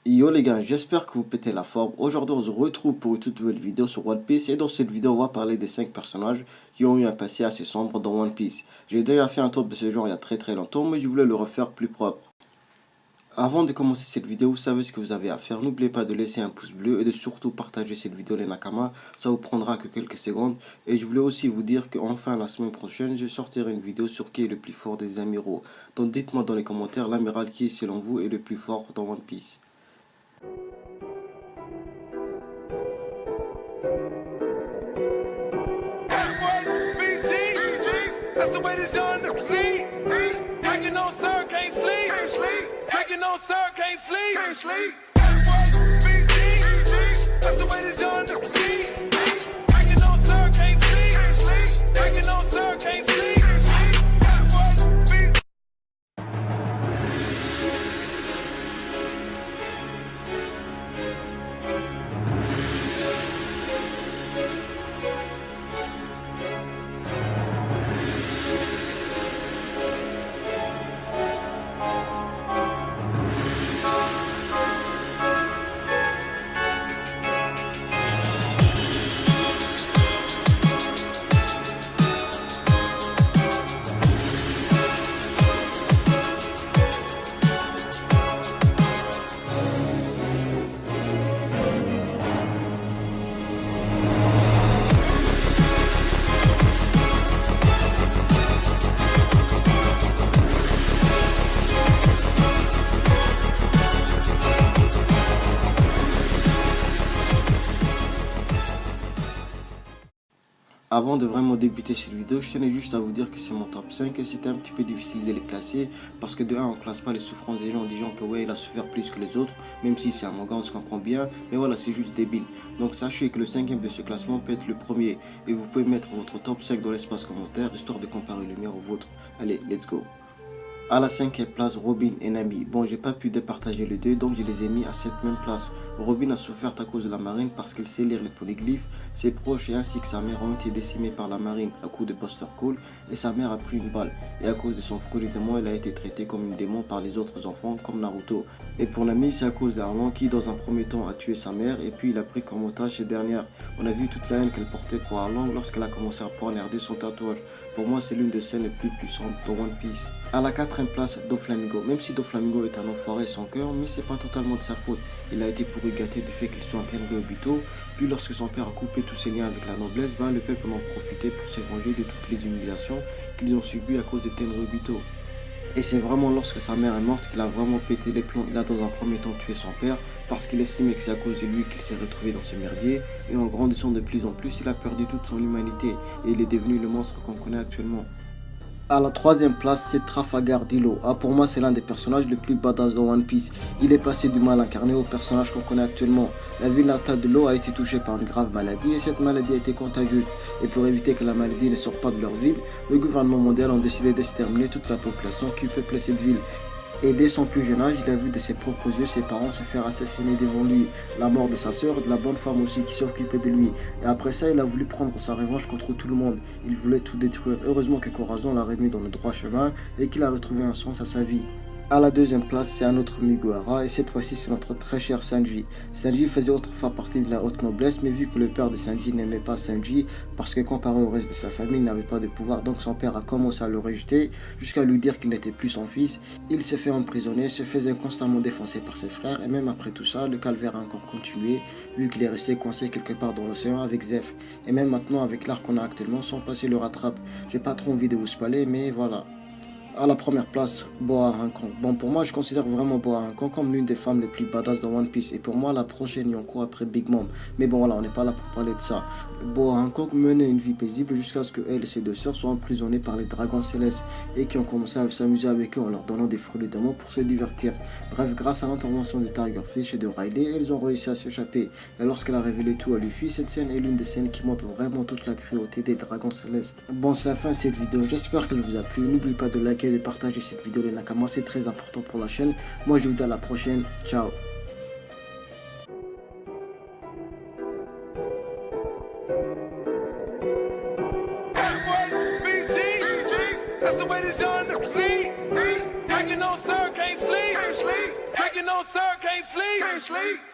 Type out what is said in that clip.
Yo les gars, j'espère que vous pétez la forme. Aujourd'hui, on se retrouve pour une toute nouvelle vidéo sur One Piece. Et dans cette vidéo, on va parler des 5 personnages qui ont eu un passé assez sombre dans One Piece. J'ai déjà fait un tour de ce genre il y a très longtemps, mais je voulais le refaire plus propre. Avant de commencer cette vidéo, vous savez ce que vous avez à faire. N'oubliez pas de laisser un pouce bleu et de surtout partager cette vidéo les Nakama. Ça vous prendra que quelques secondes. Et je voulais aussi vous dire qu'enfin la semaine prochaine, je sortirai une vidéo sur qui est le plus fort des amiraux. Donc dites-moi dans les commentaires l'amiral qui selon vous est le plus fort dans One Piece. That's the way this young nigga see. Drinking on sir, can't sleep. Drinking on sir, can't sleep. That's the way this young nigga see. Drinking on sir, can't sleep. Drinking on sir, can't sleep. Avant de vraiment débuter cette vidéo, je tenais juste à vous dire que c'est mon top 5 et c'était un petit peu difficile de les classer parce que de 1 on classe pas les souffrances des gens disant que ouais il a souffert plus que les autres, même si c'est un manga on se comprend bien, mais voilà c'est juste débile. Donc sachez que le cinquième de ce classement peut être le premier et vous pouvez mettre votre top 5 dans l'espace commentaire histoire de comparer le mien au vôtre. Allez, let's go. À la cinquième place, Robin et Nami. Bon, j'ai pas pu départager les deux, donc je les ai mis à cette même place. Robin a souffert à cause de la marine parce qu'elle sait lire les polyglyphes. Ses proches et ainsi que sa mère ont été décimés par la marine à coup de Buster Call et sa mère a pris une balle. Et à cause de son fruit de démon, elle a été traitée comme une démon par les autres enfants comme Naruto. Et pour Nami, c'est à cause d'Arlong qui dans un premier temps a tué sa mère et puis il a pris comme otage cette dernière. On a vu toute la haine qu'elle portait pour Arlong lorsqu'elle a commencé à poignarder son tatouage. Pour moi, c'est l'une des scènes les plus puissantes de One Piece. À la quatrième place, Doflamingo. Même si Doflamingo est un enfoiré sans cœur, mais c'est pas totalement de sa faute. Il a été pourri gâté du fait qu'il soit intégré au Obito. Puis lorsque son père a coupé tous ses liens avec la noblesse, le peuple en a profité pour se venger de toutes les humiliations qu'ils ont subies à cause des Tenryubito. Et c'est vraiment lorsque sa mère est morte qu'il a vraiment pété les plombs. Il a dans un premier temps tué son père parce qu'il estimait que c'est à cause de lui qu'il s'est retrouvé dans ce merdier. Et en grandissant de plus en plus, il a perdu toute son humanité et il est devenu le monstre qu'on connaît actuellement. À la troisième place, c'est Trafalgar Dillo. Ah, pour moi, c'est l'un des personnages les plus badass dans One Piece. Il est passé du mal incarné au personnage qu'on connaît actuellement. La ville natale de l'eau a été touchée par une grave maladie et cette maladie a été contagieuse. Et pour éviter que la maladie ne sorte pas de leur ville, le gouvernement mondial a décidé d'exterminer toute la population qui peuplait cette ville. Et dès son plus jeune âge, il a vu de ses propres yeux ses parents se faire assassiner devant lui. La mort de sa sœur et de la bonne femme aussi qui s'occupait de lui. Et après ça, il a voulu prendre sa revanche contre tout le monde. Il voulait tout détruire. Heureusement que Corazon l'a remis dans le droit chemin et qu'il a retrouvé un sens à sa vie. À la deuxième place, c'est un autre Mugiwara et cette fois-ci c'est notre très cher Sanji. Sanji faisait autrefois partie de la haute noblesse, mais vu que le père de Sanji n'aimait pas Sanji parce que comparé au reste de sa famille il n'avait pas de pouvoir, donc son père a commencé à le rejeter jusqu'à lui dire qu'il n'était plus son fils. Il s'est fait emprisonner, se faisait constamment défoncer par ses frères et même après tout ça, le calvaire a encore continué vu qu'il est resté coincé quelque part dans l'océan avec Zeph. Et même maintenant avec l'arc qu'on a actuellement, son passé le rattrape. J'ai pas trop envie de vous spoiler, mais voilà. À la première place, Boa Hancock. Bon, pour moi, je considère vraiment Boa Hancock comme l'une des femmes les plus badass dans One Piece. Et pour moi, la prochaine Yonko après Big Mom. Mais bon, voilà, on n'est pas là pour parler de ça. Boa Hancock menait une vie paisible jusqu'à ce que elle et ses deux sœurs soient emprisonnées par les dragons célestes et qui ont commencé à s'amuser avec eux en leur donnant des fruits de démons pour se divertir. Bref, grâce à l'intervention de Tigerfish et de Riley, ils ont réussi à s'échapper. Et lorsqu'elle a révélé tout à Luffy, cette scène est l'une des scènes qui montre vraiment toute la cruauté des dragons célestes. Bon, c'est la fin de cette vidéo. J'espère qu'elle vous a plu. N'oubliez pas de liker et de partager cette vidéo les Nakama, c'est très important pour la chaîne. Moi je vous dis à la prochaine, ciao. That's the way this young nigga see. Drinking on sir, can't sleep. Drinking on sir, can't sleep. Can't sleep.